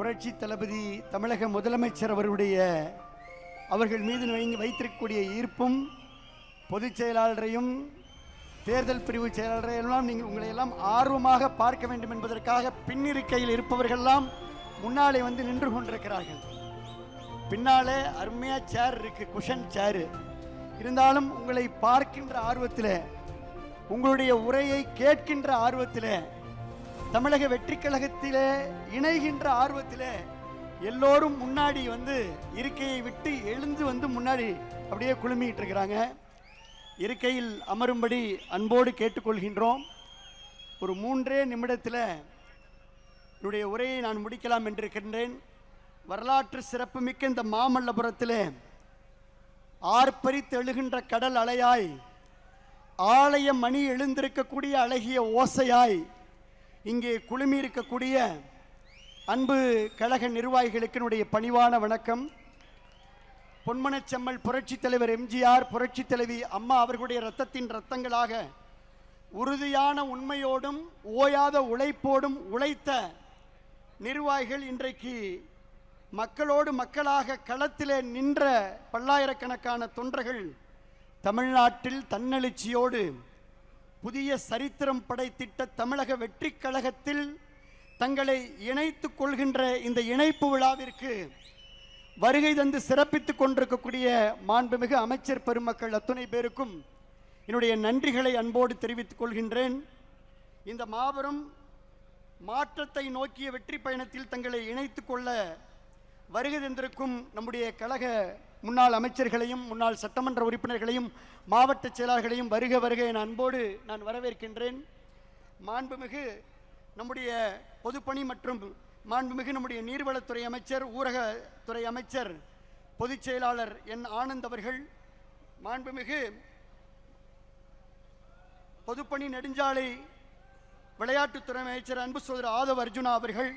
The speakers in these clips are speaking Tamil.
புரட்சி தளபதி தமிழக முதலமைச்சர் அவர்கள் மீது வைத்திருக்கக்கூடிய ஈர்ப்பும் பொதுச் செயலாளரையும் தேர்தல் பிரிவு செயலாளரையெல்லாம் உங்களை எல்லாம் ஆர்வமாக பார்க்க வேண்டும் என்பதற்காக பின்னிருக்கையில் இருப்பவர்கள்லாம் முன்னாலே வந்து நின்று கொண்டிருக்கிறார்கள். பின்னாலே அருமையா சேர் இருக்கு, குஷன் சேரு. இருந்தாலும் உங்களை பார்க்கின்ற ஆர்வத்தில், உங்களுடைய உரையை கேட்கின்ற ஆர்வத்தில், தமிழக வெற்றி கழகத்திலே இணைகின்ற ஆர்வத்தில் எல்லோரும் முன்னாடி வந்து இருக்கையை விட்டு எழுந்து வந்து முன்னாடி அப்படியே குழுமிட்டு இருக்கிறாங்க. இருக்கையில் அமரும்படி அன்போடு கேட்டுக்கொள்கின்றோம். ஒரு 3 நிமிடத்தில் என்னுடைய உரையை நான் முடிக்கலாம் என்றிருக்கின்றேன். வரலாற்று சிறப்புமிக்க இந்த மாமல்லபுரத்தில் ஆர்ப்பரித்து எழுகின்ற கடல் அலையாய், ஆலய மணி எழுந்திருக்கக்கூடிய அழகிய ஓசையாய் இங்கே குழுமி இருக்கக்கூடிய அன்பு கழக நிர்வாகிகளுக்கு என்னுடைய பணிவான வணக்கம். பொன்மனச்செம்மல் புரட்சி தலைவர் எம்ஜிஆர், புரட்சி தலைவி அம்மா அவர்களுடைய இரத்தத்தின் இரத்தங்களாக உறுதியான உண்மையோடும் ஓயாத உழைப்போடும் உழைத்த நிர்வாகிகள் இன்றைக்கு மக்களோடு மக்களாக களத்திலே நின்ற பல்லாயிரக்கணக்கான தொண்டர்கள் தமிழ்நாட்டில் தன்னெழுச்சியோடு புதிய சரித்திரம் படைத்திட்ட தமிழக வெற்றி கழகத்தில் தங்களை இணைத்துக் கொள்கின்ற இந்த இணைப்பு விழாவிற்கு வருகை தந்து சிறப்பித்துக் கொண்டிருக்கக்கூடிய மாண்புமிகு அமைச்சர் பெருமக்கள் அத்துணை பேருக்கும் என்னுடைய நன்றிகளை அன்போடு தெரிவித்துக் கொள்கின்றேன். இந்த மாபெரும் மாற்றத்தை நோக்கிய வெற்றி பயணத்தில் தங்களை இணைத்துக் கொள்ள வருகை தந்திருக்கும் நம்முடைய கழக முன்னாள் அமைச்சர்களையும் முன்னாள் சட்டமன்ற உறுப்பினர்களையும் மாவட்ட செயலாளர்களையும் வருக வருக என அன்போடு நான் வரவேற்கின்றேன். மாண்புமிகு நம்முடைய பொதுப்பணி மற்றும் மாண்புமிகு நம்முடைய நீர்வளத்துறை அமைச்சர், ஊரகத்துறை அமைச்சர், பொதுச் செயலாளர் என் ஆனந்த் அவர்கள், மாண்புமிகு பொதுப்பணி நெடுஞ்சாலை விளையாட்டுத்துறை அமைச்சர் அன்பு சோதரர் ஆதவ் அர்ஜுனா அவர்கள்,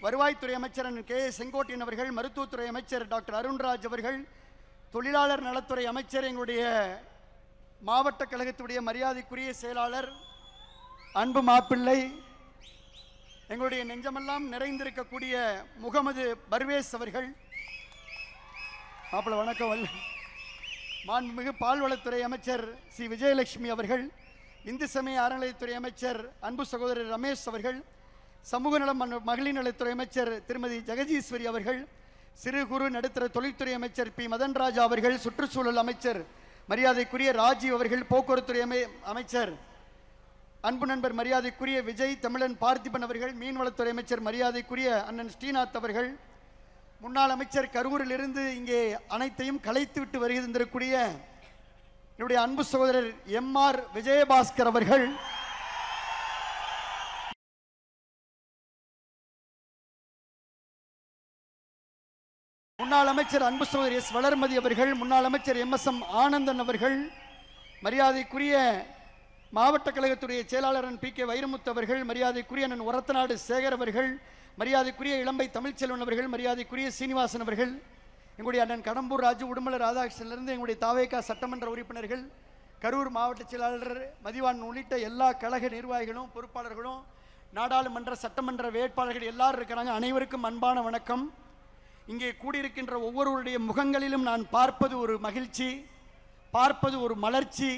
வருவாய்த்துறை அமைச்சர் கே செங்கோட்டையன் அவர்கள், மருத்துவத்துறை அமைச்சர் டாக்டர் அருண்ராஜ் அவர்கள், தொழிலாளர் நலத்துறை அமைச்சர், எங்களுடைய மாவட்ட கழகத்துடைய மரியாதைக்குரிய செயலாளர் அன்பு மாப்பிள்ளை, எங்களுடைய நெஞ்சமெல்லாம் நிறைந்திருக்கக்கூடிய முகமது பர்வேஸ் அவர்கள், மாப்பிள்ளை வணக்கம். மாண்புமிகு பால்வளத்துறை அமைச்சர் சி விஜயலட்சுமி அவர்கள், இந்து சமய அறநிலையத்துறை அமைச்சர் அன்பு சகோதரர் ரமேஷ் அவர்கள், சமூக நலம் மகளிர் நலத்துறை அமைச்சர் திருமதி ஜெகதீஸ்வரி அவர்கள், சிறு குறு நடுத்தர தொழில்துறை அமைச்சர் பி மதன்ராஜா அவர்கள், சுற்றுச்சூழல் அமைச்சர் மரியாதைக்குரிய ராஜீவ் அவர்கள், போக்குவரத்துறை அமைச்சர் அன்பு நண்பர் மரியாதைக்குரிய விஜய் தமிழன் பார்த்திபன் அவர்கள், மீன்வளத்துறை அமைச்சர் மரியாதைக்குரிய அண்ணன் ஸ்ரீநாத் அவர்கள், முன்னாள் அமைச்சர் கரூரில் இருந்து இங்கே அனைத்தையும் கலைத்து விட்டு வருகின்றக்கூடிய என்னுடைய அன்பு சகோதரர் எம்.ஆர். விஜயபாஸ்கர் அவர்கள், முன்னாள் அமைச்சர் அன்பு சகோதரி எஸ். வளர்மதி அவர்கள், முன்னாள் அமைச்சர் எம்.எஸ்.எம். ஆனந்தன் அவர்கள், மரியாதைக்குரிய மாவட்ட கழகத்துடைய செயலாளர் பி.கே. வைரமுத்து அவர்கள், மரியாதைக்குரிய அண்ணன் ஒரத்தநாடு சேகர் அவர்கள், மரியாதைக்குரிய இளம்பை தமிழ்ச்செல்வன் அவர்கள், மரியாதைக்குரிய சீனிவாசன் அவர்கள், எங்களுடைய அண்ணன் கடம்பூர் ராஜு உடுமல ராதாகிருஷ்ணனிலிருந்து எங்களுடைய தாவேகா சட்டமன்ற உறுப்பினர்கள், கரூர் மாவட்ட செயலாளர் மதிவான் உள்ளிட்ட எல்லா கழக நிர்வாகிகளும் பொறுப்பாளர்களும் நாடாளுமன்ற சட்டமன்ற வேட்பாளர்கள் எல்லாரும் இருக்கிறாங்க. அனைவருக்கும் அன்பான வணக்கம். இங்கே கூடியிருக்கின்ற ஒவ்வொருவருடைய முகங்களிலும் நான் பார்ப்பது ஒரு மகிழ்ச்சி, பார்ப்பது ஒரு மலர்ச்சி.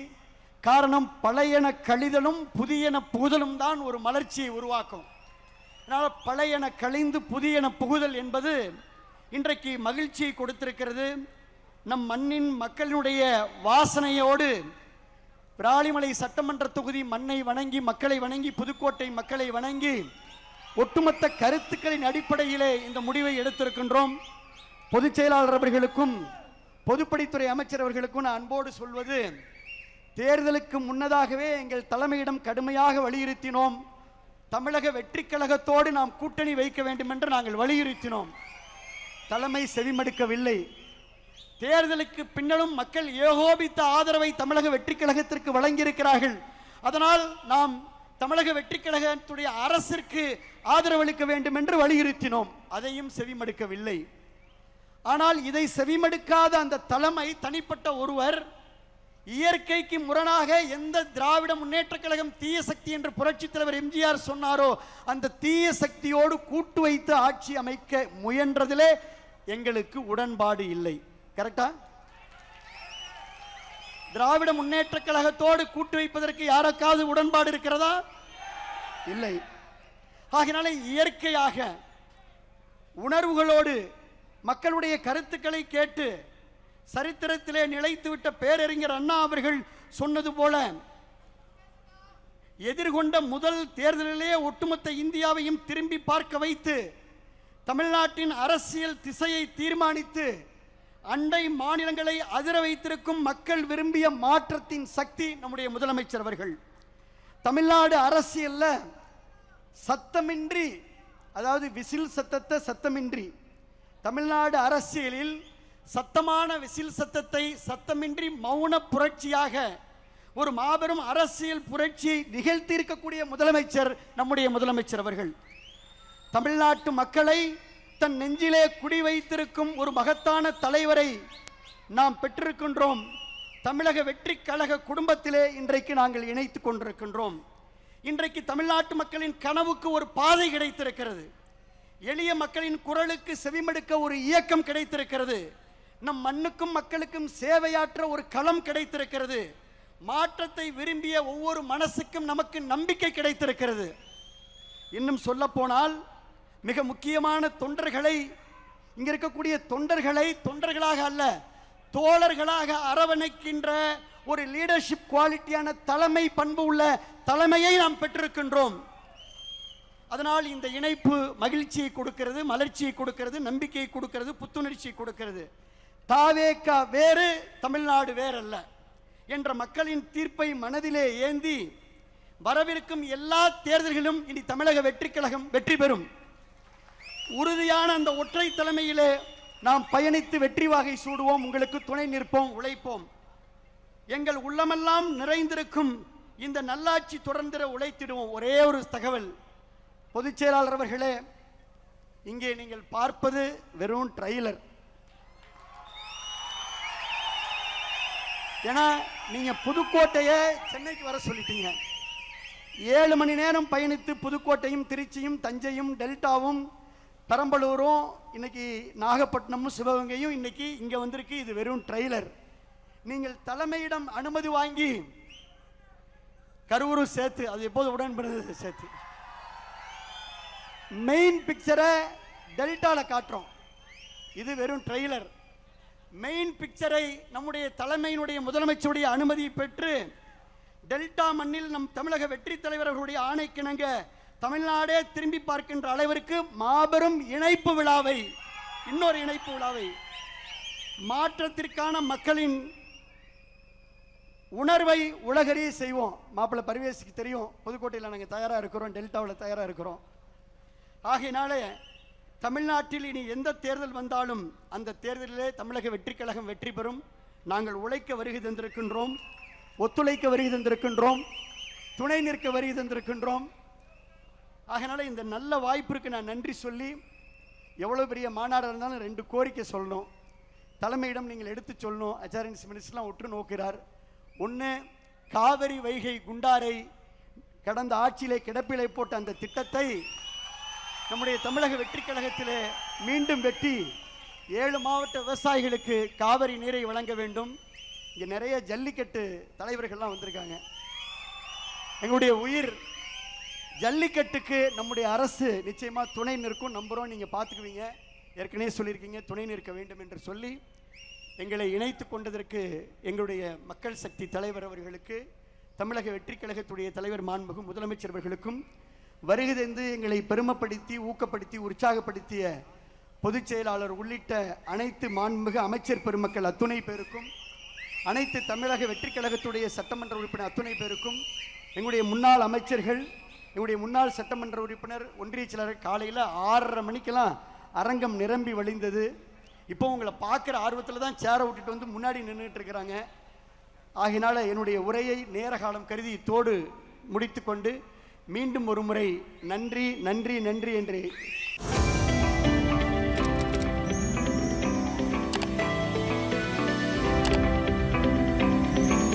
காரணம், பழையன கழிதலும் புதியன புகுதலும் தான் ஒரு மலர்ச்சியை உருவாக்கும். அதனால் பழையன கழிந்து புதியன புகுதல் என்பது இன்றைக்கு மகிழ்ச்சியை கொடுத்திருக்கிறது. நம் மண்ணின் மக்களினுடைய வாசனையோடு விராலிமலை சட்டமன்ற தொகுதி மண்ணை வணங்கி, மக்களை வணங்கி, புதுக்கோட்டை மக்களை வணங்கி ஒட்டுமொத்த கருத்துக்களின் அடிப்படையிலே இந்த முடிவை எடுத்திருக்கின்றோம். பொதுச் செயலாளர் அவர்களுக்கும் பொதுப்பணித்துறை அமைச்சர் அவர்களுக்கும் நான் அன்போடு சொல்வது, தேர்தலுக்கு முன்னதாகவே எங்கள் தலைமையிடம் கடுமையாக வலியுறுத்தினோம். தமிழக வெற்றி கழகத்தோடு நாம் கூட்டணி வைக்க வேண்டும் என்று நாங்கள் வலியுறுத்தினோம். தலைமை செவிமடுக்கவில்லை. தேர்தலுக்கு பின்னரும் மக்கள் ஏகோபித்த ஆதரவை தமிழக வெற்றி கழகத்திற்கு வழங்கியிருக்கிறார்கள். அதனால் நாம் தமிழக வெற்றி கழகத்துடைய அரசிற்கு ஆதரவளிக்க வேண்டும் என்று வலியுறுத்தினோம். அதையும் செவிமடுக்கவில்லை. ஆனால் இதை செவிமடுக்காத அந்த தலைமை, தனிப்பட்ட ஒருவர் இயற்கைக்கு முரணாக எந்த திராவிட முன்னேற்ற கழகம் தீய சக்தி என்று புரட்சித் தலைவர் எம்ஜிஆர் சொன்னாரோ அந்த தீய சக்தியோடு கூட்டு வைத்து ஆட்சி அமைக்க முயன்றதிலே எங்களுக்கு உடன்பாடு இல்லை. கரெக்டா? திராவிட முன்னேற்ற கழகத்தோடு கூட்டு வைப்பதற்கு யாருக்காவது உடன்பாடு இருக்கிறதா? இல்லை. ஆகினால இயற்கையாக உணர்வுகளோடு மக்களுடைய கருத்துக்களை கேட்டு சரித்திரத்திலே நிலைத்துவிட்ட பேரறிஞர் அண்ணா அவர்கள் சொன்னது போல எதிர்கொண்ட முதல் தேர்தலிலே ஒட்டுமொத்த இந்தியாவையும் திரும்பி பார்க்க வைத்து தமிழ்நாட்டின் அரசியல் திசையை தீர்மானித்து அண்டை மாநிலங்களை அதிர வைத்திருக்கும் மக்கள் விரும்பிய மாற்றத்தின் சக்தி நம்முடைய முதலமைச்சர் அவர்கள். தமிழ்நாடு அரசியல்ல சத்தமின்றி, அதாவது விசில் சத்தத்தை சத்தமின்றி, தமிழ்நாடு அரசியலில் சத்தமான விசில் சத்தத்தை சத்தமின்றி மௌன புரட்சியாக ஒரு மாபெரும் அரசியல் புரட்சியை நிகழ்த்தி இருக்கக்கூடிய முதலமைச்சர் நம்முடைய முதலமைச்சர் அவர்கள். தமிழ்நாட்டு மக்களை தன் நெஞ்சிலே குடி வைத்திருக்கும் ஒரு மகத்தான தலைவரை நாம் பெற்றிருக்கின்றோம். தமிழக வெற்றி கழக குடும்பத்திலே இன்றைக்கு நாங்கள் இணைத்துக் கொண்டிருக்கின்றோம். இன்றைக்கு தமிழ்நாட்டு மக்களின் கனவுக்கு ஒரு பாதை கிடைத்திருக்கிறது. எளிய மக்களின் குரலுக்கு செவிமடுக்க ஒரு இயக்கம் கிடைத்திருக்கிறது. நம் மண்ணுக்கும் மக்களுக்கும் சேவையாற்ற ஒரு களம் கிடைத்திருக்கிறது. மாற்றத்தை விரும்பிய ஒவ்வொரு மனசுக்கும் நமக்கு நம்பிக்கை கிடைத்திருக்கிறது. இன்னும் சொல்ல போனால் மிக முக்கியமான தொண்டர்களை, இங்க இருக்கக்கூடிய தொண்டர்களை தொண்டர்களாக அல்ல தோழர்களாக அரவணைக்கின்ற ஒரு லீடர்ஷிப் குவாலிட்டியான தலைமை பண்பு உள்ள தலைமையை நாம் பெற்றிருக்கின்றோம். அதனால் இந்த இணைப்பு மகிழ்ச்சியை கொடுக்கிறது, மலர்ச்சியை கொடுக்கிறது, நம்பிக்கையை கொடுக்கிறது, புத்துணர்ச்சியை கொடுக்கிறது. தாவேகா வேறு, தமிழ்நாடு வேறல்ல என்ற மக்களின் தீர்ப்பை மனதிலே ஏந்தி வரவிருக்கும் எல்லா தேர்தல்களும் இனி தமிழக வெற்றி கழகம் வெற்றி பெறும். உறுதியான அந்த ஒற்றை தலைமையிலே நாம் பயணித்து வெற்றி வாகை சூடுவோம். உங்களுக்கு துணை நிற்போம், உழைப்போம். எங்கள் உள்ளமெல்லாம் நிறைந்திருக்கும் இந்த நல்லாட்சி தொடர்ந்திட உழைத்திடுவோம். ஒரே ஒரு தகவல், பொதுச் செயலாளர் அவர்களே, இங்கே நீங்கள் பார்ப்பது வெறும் ட்ரெய்லர். ஏன்னா நீங்க புதுக்கோட்டையை சென்னைக்கு வர சொல்லிட்டீங்க. 7 மணி நேரம் பயணித்து புதுக்கோட்டையும் திருச்சியும் தஞ்சையும் டெல்டாவும் பெரம்பலூரும் இன்னைக்கு நாகப்பட்டினமும் சிவகங்கையும் இன்னைக்கு இங்க வந்திருக்கு. இது வெறும் ட்ரெய்லர். நீங்கள் தலைமையிடம் அனுமதி வாங்கி கரூரும் சேர்த்து, அது எப்போது உடன்படுறது சேர்த்து மெயின் பிக்சரை டெல்டால காட்டுறோம். இது வெறும் ட்ரெய்லர். மெயின் பிக்சரை நம்முடைய தலைமையினுடைய முதலமைச்சருடைய அனுமதியை பெற்று டெல்டா மண்ணில் நம் தமிழக வெற்றி தலைவர்களுடைய ஆணைக்கிணங்க தமிழ்நாடே திரும்பி பார்க்கின்ற அளவிற்கு மாபெரும் இணைப்பு விழாவை, இன்னொரு இணைப்பு விழாவை, மாற்றத்திற்கான மக்களின் உணர்வை உலகறிய செய்வோம். மாப்பிள்ளை பரிவேசுக்கு தெரியும், புதுக்கோட்டையில் நாங்கள் தயாராக இருக்கிறோம், டெல்டாவில் தயாராக இருக்கிறோம். ஆகையினாலே தமிழ்நாட்டில் இனி எந்த தேர்தல் வந்தாலும் அந்த தேர்தலிலே தமிழக வெற்றி கழகம் வெற்றி பெறும். நாங்கள் உழைக்க வருகை தந்திருக்கின்றோம், ஒத்துழைக்க வருகை தந்திருக்கின்றோம், துணை நிற்க வருகை தந்திருக்கின்றோம். ஆகையினால இந்த நல்ல வாய்ப்பிற்கு நான் நன்றி சொல்லி, எவ்வளோ பெரிய மாநாடாக இருந்தாலும் 2 கோரிக்கை சொல்லணும். தலைமையிடம் நீங்கள் எடுத்து சொல்லணும். அச்சாரியன்ஸ் மினிஸ்டர்லாம் உற்று நோக்கிறார். ஒன்று, காவிரி வைகை குண்டாரை கடந்த ஆட்சியிலே கிடப்பிலை போட்ட அந்த திட்டத்தை நம்முடைய தமிழக வெற்றி கழகத்திலே மீண்டும் வெட்டி 7 மாவட்ட விவசாயிகளுக்கு காவிரி நீரை வழங்க வேண்டும். இங்கே நிறைய ஜல்லிக்கட்டு தலைவர்கள்லாம் வந்திருக்காங்க. எங்களுடைய உயிர் ஜல்லிக்கட்டுக்கு நம்முடைய அரசு நிச்சயமா துணை நிற்கும், நம்புறோம். நீங்க பார்த்துக்குவீங்க, ஏற்கனவே சொல்லியிருக்கீங்க துணை நிற்க வேண்டும் என்று சொல்லி எங்களை இணைத்து கொண்டதற்கு எங்களுடைய மக்கள் சக்தி தலைவர் அவர்களுக்கு, தமிழக வெற்றி கழகத்துடைய தலைவர் மாண்புமிகு முதலமைச்சர் அவர்களுக்கும், வருகை தந்து எங்களை பெருமைப்படுத்தி ஊக்கப்படுத்தி உற்சாகப்படுத்திய பொதுச் செயலாளர் உள்ளிட்ட அனைத்து மாண்புமிகு அமைச்சர் பெருமக்கள் அத்துணை பேருக்கும், அனைத்து தமிழக வெற்றி கழகத்துடைய சட்டமன்ற உறுப்பினர் அத்துணை பேருக்கும், எங்களுடைய முன்னாள் அமைச்சர்கள், எங்களுடைய முன்னாள் சட்டமன்ற உறுப்பினர், ஒன்றிய செயலாளர், காலையில் 6:30 மணிக்கெல்லாம் அரங்கம் நிரம்பி வழிந்தது. இப்போ உங்களை பார்க்குற ஆர்வத்தில் தான் சேரை விட்டுட்டு வந்து முன்னாடி நின்றுட்டு இருக்கிறாங்க. ஆகினால என்னுடைய உரையை நேர காலம் கருதி தோடு முடித்து கொண்டு மீண்டும் ஒரு முறை நன்றி நன்றி நன்றி என்று